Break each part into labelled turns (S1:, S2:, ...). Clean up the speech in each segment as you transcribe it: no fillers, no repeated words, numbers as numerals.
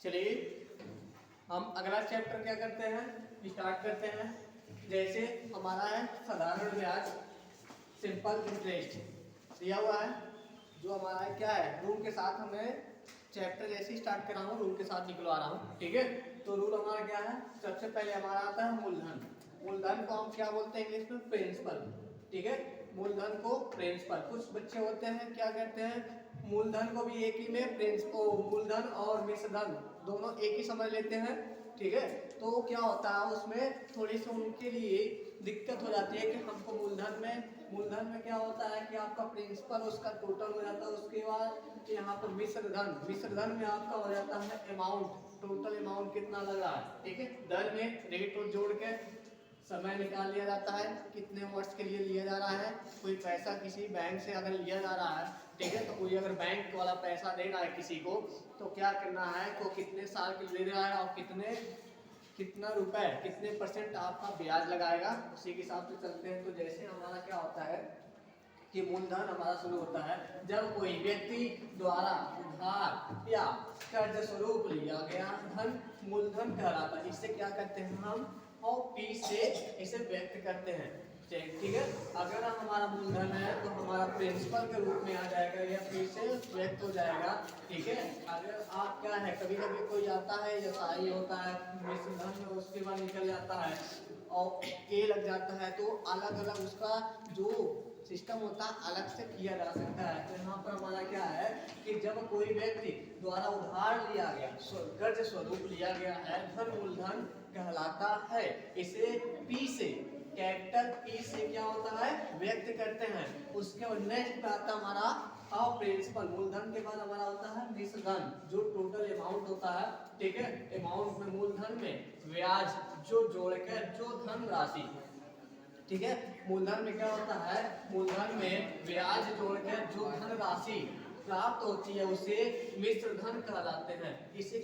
S1: चलिए हम अगला चैप्टर क्या करते हैं, स्टार्ट करते हैं। जैसे हमारा है साधारण ब्याज, सिंपल इंटरेस्ट दिया हुआ है। जो हमारा है क्या है, रूल के साथ हमें चैप्टर जैसे ही स्टार्ट कर रहा हूँ रूल के साथ निकलवा रहा हूँ, ठीक है। तो रूल हमारा क्या है, सबसे पहले हमारा आता है मूलधन। मूलधन को हम क्या बोलते हैं इंग्लिश में, प्रिंसिपल, ठीक है। मूलधन को प्रिंसिपल, कुछ बच्चे होते हैं क्या कहते हैं मूलधन को भी एक ही में प्रिंसिपल, मूलधन और मिश्रधन दोनों एक ही समझ लेते हैं, ठीक है। तो क्या होता है उसमें थोड़ी सी उनके लिए दिक्कत हो जाती है कि हमको मूलधन में क्या होता है कि आपका प्रिंसिपल उसका टोटल हो जाता है, उसके बाद यहाँ पर मिश्रधन में आपका हो जाता है अमाउंट, टोटल अमाउंट कितना लग रहा है, ठीक है। धन में रेट और जोड़ के समय निकाल लिया जाता है, कितने वर्ष के लिए लिया जा रहा है। कोई पैसा किसी बैंक से अगर लिया जा रहा है, ठीक है, तो कोई अगर बैंक वाला पैसा दे रहा है किसी को, तो क्या करना है, को कितने साल के लिए दे रहा है और कितना रुपए कितने % आपका ब्याज लगाएगा, उसी के हिसाब से चलते हैं। तो जैसे हमारा क्या होता है कि मूलधन हमारा शुरू होता है जब कोई व्यक्ति द्वारा उधार या कर्ज स्वरूप लिया गया धन मूलधन कहलाता है। इससे क्या करते हैं हम, और पी से इसे व्यक्त करते हैं, ठीक है। अगर हमारा मूलधन है तो हमारा प्रिंसिपल के रूप में आ जाएगा या पी से व्यक्त हो जाएगा, ठीक है। अगर आप क्या है, कभी कभी कोई आता है या साई होता है मिश्रधन में, उसके बाद निकल जाता है और ए लग जाता है, तो अलग अलग उसका जो सिस्टम होता है अलग से किया जा सकता है। तो यहाँ पर हमारा क्या है कि जब कोई व्यक्ति द्वारा उधार लिया गया कर्ज स्वरूप लिया गया है धन मूलधन कहलाता है। इसे पी से, कैपिटल पी से क्या होता है व्यक्त करते हैं। उसके बाद नेक्स्ट पे आता हमारा और प्रिंसिपल, मूलधन के बाद हमारा होता है मिश्रधन, जो टोटल अमाउंट होता है, ठीक है। अमाउंट में मूलधन में ब्याज जो जोड़कर जो धन राशि, ठीक है। मूलधन में क्या होता है, मूलधन में ब्याज जोड़कर जो धन राशि प्राप्त होती है उसे मिश्रधन कहलाते हैं। इसे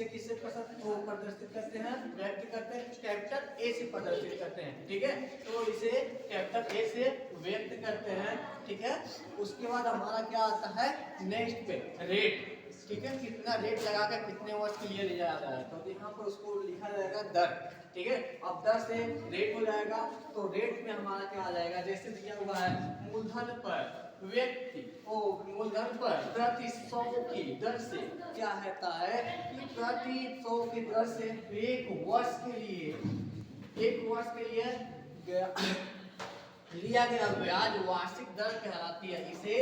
S1: किससे प्रदर्शित करते हैं, व्यक्त करते हैं, कैपिटल ए से प्रदर्शित करते हैं, ठीक है। तो इसे कैपिटल ए से व्यक्त करते हैं, ठीक है। उसके बाद हमारा क्या आता है नेक्स्ट पे रेट, ठीक है। कितना रेट लगाकर कितने वर्ष के लिए लिया जाता है, तो यहाँ पर उसको लिखा जाएगा दर, ठीक है। अब दर से रेट हो जाएगा, तो रेट में हमारा क्या आ जाएगा, जैसे दिया हुआ है मूलधन पर व्यक्ति ओ मूलधन पर प्रति 100 की दर से क्या कहता है कि प्रति 100 की दर से एक वर्ष के लिए लिया गया ब्याज वार्षिक दर कहलाती है। इसे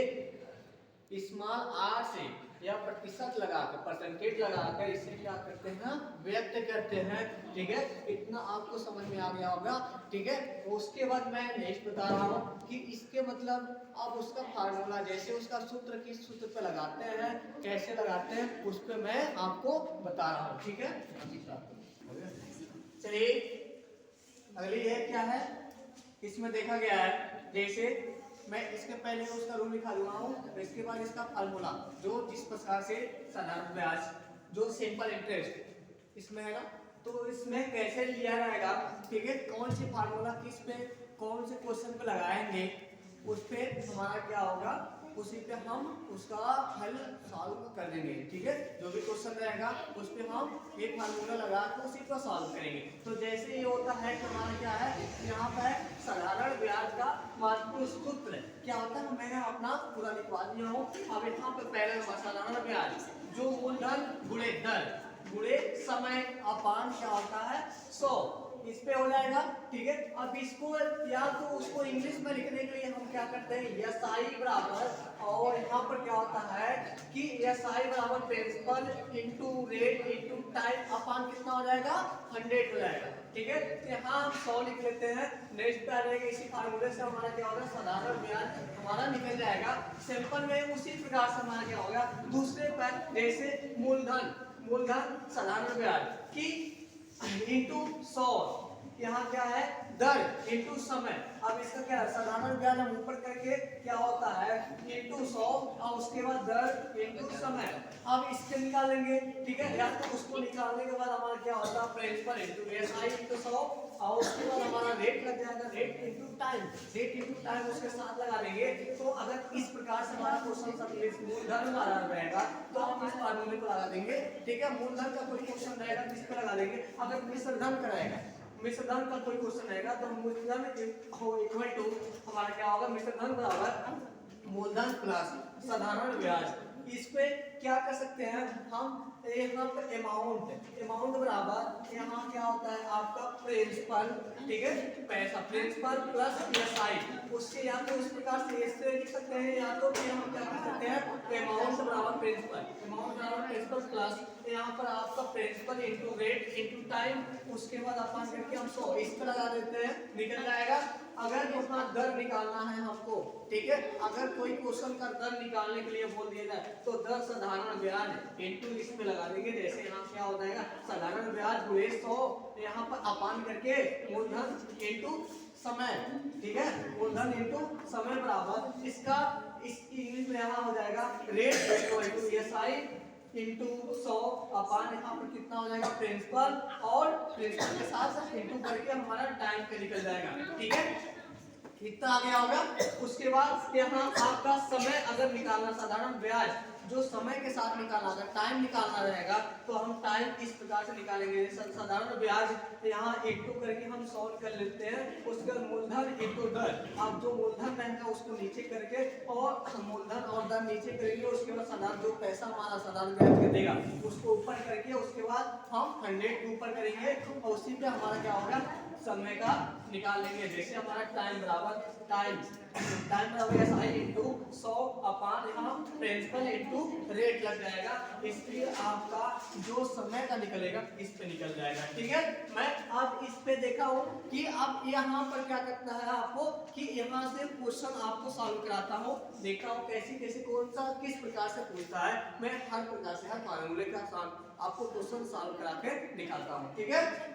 S1: स्मॉल आर से या प्रतिशत लगाकर, परसेंटेज लगाकर इसे क्या करते हैं व्यक्त करते हैं, ठीक है। इतना आपको समझ में आ गया होगा, ठीक है। उसके बाद मैं नेक्स्ट बता रहा हूँ कि इसके मतलब अब उसका फार्मूला, जैसे उसका सूत्र किस सूत्र पे लगाते हैं, कैसे लगाते हैं, उस पर मैं आपको बता रहा हूँ, ठीक है। चलिए अगली है क्या है, इसमें देखा गया है, जैसे मैं इसके पहले उसका रूल लिखा दूंगा हूँ, इसके बाद इसका फार्मूला जो जिस प्रकार से साधारण ब्याज जो सिंपल इंटरेस्ट इसमें है ना, तो इसमें कैसे लिया जाएगा, ठीक है। कौन सी फार्मूला किस पे कौन से क्वेश्चन पे लगाएंगे, उस पे हमारा क्या होगा, उसी पे हम उसका हल सॉल्व कर देंगे, ठीक है। जो भी क्वेश्चन रहेगा उस पे हम एक फार्मूला लगा के उसी को सॉल्व करेंगे। तो जैसे ये होता है कि हमारा क्या है, यहाँ पर साधारण ब्याज का महत्वपूर्ण सूत्र क्या होता है, मैंने अपना पूरा लिखवा दिया हूँ। अब यहाँ पे पहले साधारण ब्याज जो मूलधन गुणे दर गुणे समय अपान क्या होता है 100, इस पे हो जाएगा, ठीक है। अब इसको या तो उसको इंग्लिश में लिखने के लिए हम क्या करते हैं एसआई बराबर, और यहाँ पर क्या होता है कि एसआई बराबर principal into rate into time upon कितना हो जाएगा 100 हो जाएगा, ठीक है। तो यहाँ हम 100 लिख लेते हैं, नेक्स्ट पे आ जाएगा इसी फार्मूले से हमारा क्या होगा साधारण ब्याज हमारा निकल जाएगा। सिंपल में उसी प्रकार से हमारा क्या होगा, दूसरे पर जैसे मूलधन साधारण ब्याज की इंटू 100, यहाँ क्या है दर इंटू समय। अब इसका क्या है साधारण ब्याज हम ऊपर करके क्या होता है इंटू 100 और उसके बाद दर इंटू समय। अब इसके निकालेंगे, ठीक है, या तो उसको निकालने के बाद हमारा क्या होता है प्रिंसिपल इंटू एसआई इंटू 100 और उसके बाद हमारा रेट लग जाएगा रेट इंटू टाइम उसके साथ लगा लेंगे। तो अगर इस प्रकार से हमारा क्वेश्चन मूलधन हमारा रहेगा तो हम इस फार्मूले को लगा देंगे। ठीक है, मूलधन का कोई क्वेश्चन रहेगा तो इस पर लगा देंगे। अगर मिश्र धन का रहेगा, मिश्र धन का कोई क्वेश्चन रहेगा तो मूलधन इक्वल टू हमारा क्या होगा, मिश्र धन बराबर मूलधन प्लस साधारण ब्याज। इस पे क्या कर सकते हैं हम, यहाँ पे अमाउंट बराबर यहाँ क्या होता है आपका प्रिंसिपल, ठीक है, पैसा प्रिंसिपल प्लस एसआई। उसके या तो इस प्रकार से ऐसे लिख सकते हैं या तो फिर हम क्या कर सकते हैं, अमाउंट बराबर प्रिंसिपल प्लस यहाँ पर आपका principal into rate into time, उसके बाद अपन करके हम 100 इस पर लगा देते हैं, निकल जाएगा। अगर अपना दर निकालना है हमको, ठीक है, अगर कोई क्वेश्चन का दर निकालने के लिए बोल दिया जाए तो दर साधारण ब्याज इनटू इस पे लगा देंगे। जैसे यहाँ क्या हो जाएगा, साधारण ब्याज हुए 100, यहाँ पर अपान करके मूलधन इनटू समय, ठीक है, मूलधन इनटू समय बराबर इसका इस इंग्लिश में यहाँ हो जाएगा rate equal to SI into 100 अपान यहाँ पर कितना हो जाएगा प्रिंसिपल, और प्रिंसिपल के साथ इनटू करके हमारा टाइम पे निकल जाएगा। ठीक है, कितना आ गया होगा। उसके बाद यहाँ आपका समय अगर निकालना, साधारण ब्याज जो समय के साथ निकालना, अगर टाइम निकालना रहेगा तो हम टाइम इस प्रकार से निकालेंगे। साधारण ब्याज यहाँ इनटू करके हम सॉल्व कर लेते हैं। उसके बाद मूलधन इनटू दर, अब जो मूलधन रहेगा उसको नीचे करके और मूलधन और दर नीचे करेंगे। उसके बाद साधारण जो पैसा हमारा साधारण ब्याज का देगा उसको ऊपर करके उसके बाद हम 100 के ऊपर करेंगे और उसी पे हमारा क्या होगा, समय का निकाल लेंगे। जैसे हमारा टाइम बराबर एसआई इनटू 100 अपान यहाँ प्रिंसिपल इनटू रेट लग जाएगा। इसलिए आपका जो समय का निकलेगा इस पे निकल जाएगा। ठीक है, मैं अब इस पे देखा हूँ कि अब यहाँ पर क्या करना है आपको, कि यहाँ से क्वेश्चन आपको सॉल्व कराता हूँ, देखा हूँ कैसे कौन सा किस प्रकार से पूछता है। मैं हर प्रकार से हर फार्मूले का आपको क्वेश्चन सॉल्व करा के दिखाता हूँ। ठीक है,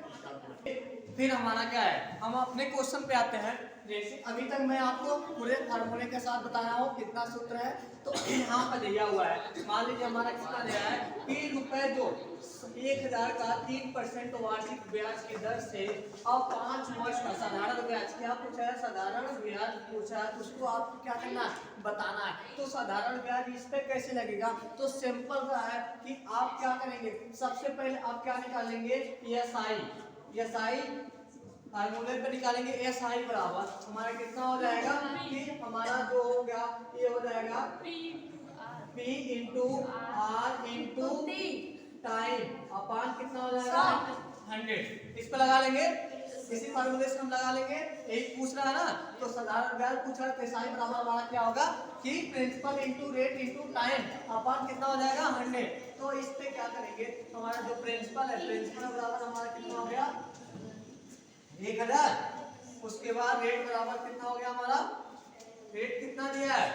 S1: फिर हमारा क्या है, हम अपने क्वेश्चन पे आते हैं। जैसे अभी तक मैं आपको पूरे फार्मूले के साथ बताया हूँ कितना सूत्र है, तो यहाँ पर दिया हुआ है। मान लीजिए हमारा कितना दिया है, 3 रुपए जो 1000 का 3% वार्षिक ब्याज की दर से अब 5 वर्ष का साधारण ब्याज क्या पूछा है, साधारण ब्याज पूछा है, तो उसको आपको क्या करना है, बताना है। तो साधारण ब्याज इस पे कैसे लगेगा, तो सिंपल सा है कि आप क्या करेंगे, सबसे पहले आप क्या निकालेंगे, एसआई फार्मूले पे निकालेंगे। एसआई बराबर हमारा कितना हो जाएगा, कि हमारा जो हो गया ये हो जाएगा P into R into time upon कितना हो जाएगा 100। इस पे लगा लेंगे, इसी फार्मूले से हम लगा लेंगे। एक पूछ रहा है ना, तो साधारण ब्याज पूछ रहा है, एसआई बराबर हमारा क्या होगा कि principal into rate into time upon कितना हो जाएगा 100। तो इस पे क्या करेंगे, हमारा जो प्रिंसिपल है, प्रिंसिपल बराबर हमारा कितना हो गया 1000। उसके बाद रेट बराबर कितना हो गया हमारा, रेट कितना दिया है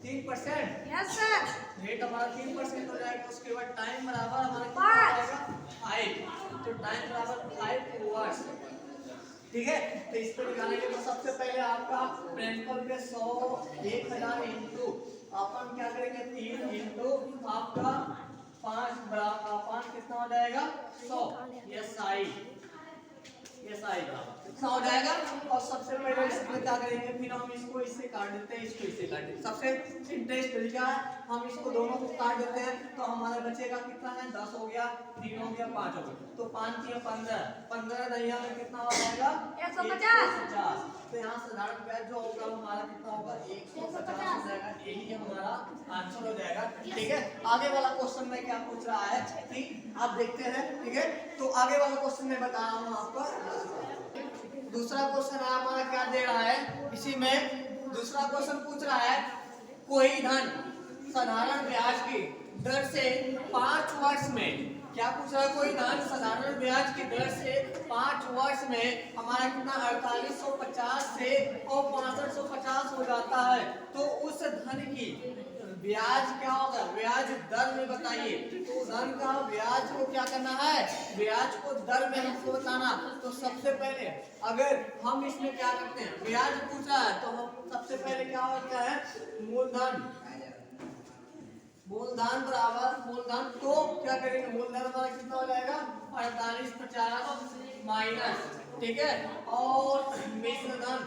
S1: 3%। यस सर, रेट हमारा 3% हो जाएगा। उसके बाद टाइम बराबर हमारा कितना हो जाएगा 5, तो टाइम बराबर 5 आवर्स। ठीक है, तो इस पे निकालेंगे तो सबसे पहले आपका प्रिंसिपल पे 100 1000 इंटू अपन क्या करेंगे 3 इंटू आपका 5 बराबर 5 कितना हो जाएगा 100। एसआई बराबर कितना हो जाएगा। और सबसे पहले इसमें क्या करेंगे, फिर हम इसको इससे काट देते हैं, इसको इससे काट देते हैं। सबसे इंटरेस्ट तरीका है, हम इसको दोनों को काट देते हैं तो हमारा बचेगा कितना है 10 हो गया, 3 हो गया, 5 हो गया, तो 5 या 15 दहिया में कितना हो जाएगा 150। तो यहाँ साधारण ब्याज जो होगा हमारा कितना होगा 150 हो जाएगा, यही हमारा आंसर हो जाएगा। ठीक है, आगे वाला क्वेश्चन में क्या पूछ रहा है कि आप देखते हैं। ठीक है, तो आगे वाला क्वेश्चन में बता रहा हूँ आपको। दूसरा क्वेश्चन है हमारा क्या दे रहा है, इसी में दूसरा क्वेश्चन पूछ रहा है, कोई धन साधारण ब्याज की दर से 5 वर्ष में, क्या पूछ रहा है, कोई धन साधारण ब्याज की दर से 5 वर्ष में हमारा कितना 4850 से और 6550 हो जाता है, तो उस धन की ब्याज क्या होगा, ब्याज दर में बताइए। तो धन का ब्याज को क्या करना है, ब्याज को दर में हमको बताना। तो सबसे पहले अगर हम इसमें क्या करते हैं, ब्याज पूछा है तो हम सबसे पहले क्या होता है, मूलधन बराबर मूलधन, तो क्या करेंगे, मूलधन हमारा कितना हो जाएगा 4850 माइनस, ठीक है, और मिश्र धन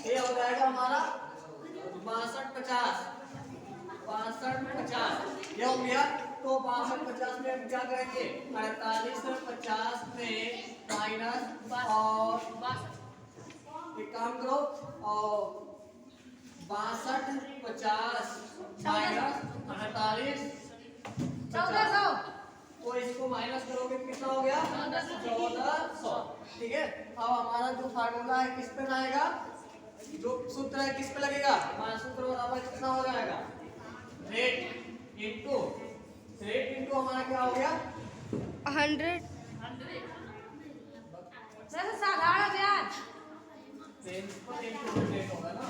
S1: ये हो जाएगा हमारा 62-50, 62-50 ये हो गया। तो 62-50 में हम क्या करेंगे, 48-50 में माइनस और एक काम करो, और 62-50 माइनस 48-1400, तो इसको माइनस करोगे कितना हो गया, 1400। ठीक है, अब हमारा जो फार्मूला है किस पे आएगा, जो सूत्र है किस पे लगेगा, हमारा सूत्र बराबर कितना हो जाएगा, रेट इंटू हमारा क्या हो गया
S2: 100
S3: साधारण ब्याज
S1: प्रिंसिपल इंटू रेट होगा ना,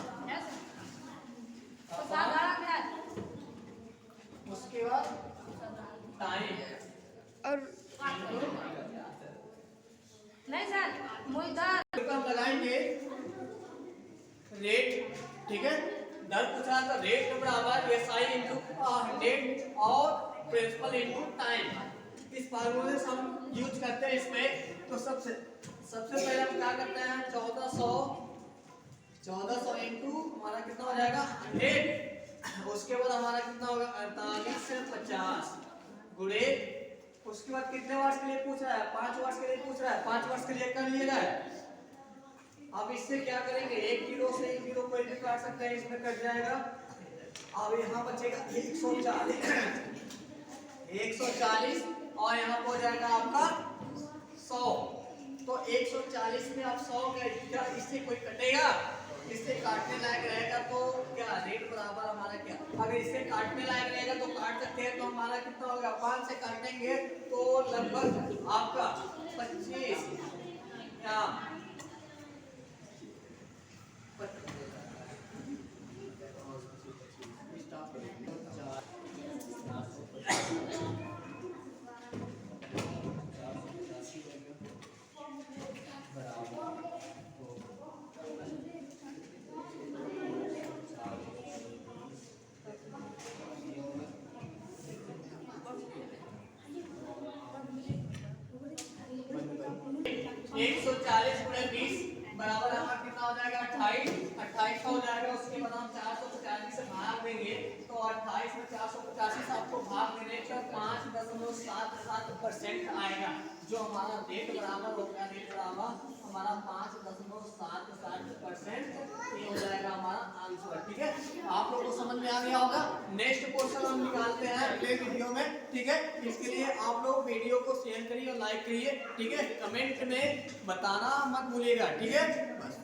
S3: साधारण ब्याज,
S1: उसके बाद टाइम
S2: और
S3: नहीं सर मूलधन
S1: हम लगाएंगे रेट। ठीक है, दर पूछा तो रेट के बराबर एसआई इंटू 100 और प्रिंसिपल इंटू टाइम। इस फार्मूले से हम यूज करते हैं इसमें। तो सबसे पहले हम क्या करते हैं, 1400 इंटू हमारा कितना हो जाएगा 100, उसके बाद हमारा कितना होगा 48-50 गुणे, उसके बाद कितने वर्ष के लिए पूछ रहा है, 5 वर्ष के लिए पूछ रहा है, 5 वर्ष के लिए कर लिएगा। अब इससे क्या करेंगे, 1 जीरो से 1 जीरो कोई भी काट सकते हैं, इसमें कट जाएगा। अब यहाँ बचेगा 140 और यहाँ पे हो जाएगा आपका 100। तो 140 में आप 100 का इससे कोई कटेगा, इससे काटने लायक रहेगा तो क्या रेट बराबर हमारा क्या, अगर इससे काटने लायक रहेगा तो काट सकते हैं। तो हमारा कितना होगा, 5 से काटेंगे तो लगभग आपका 25 या 140 गुणे 20 बराबर हमारा कितना हो जाएगा 28 हो जाएगा। उसके बाद हम 485 से भाग देंगे तो 28 में 485 से आपको भाग देने का 5.77% आएगा, जो हमारा रेट बराबर हो गया, रेट बराबर हमारा 5.77% ये हो जाएगा हमारा आंसर। ठीक है, आप लोगों को समझ में आ गया होगा। नेक्स्ट क्वेश्चन हम निकालते हैं अगले वीडियो में। ठीक है, इसके लिए आप लोग वीडियो को शेयर करिए और लाइक करिए। ठीक है, कमेंट में बताना मत भूलिएगा। ठीक है, बस।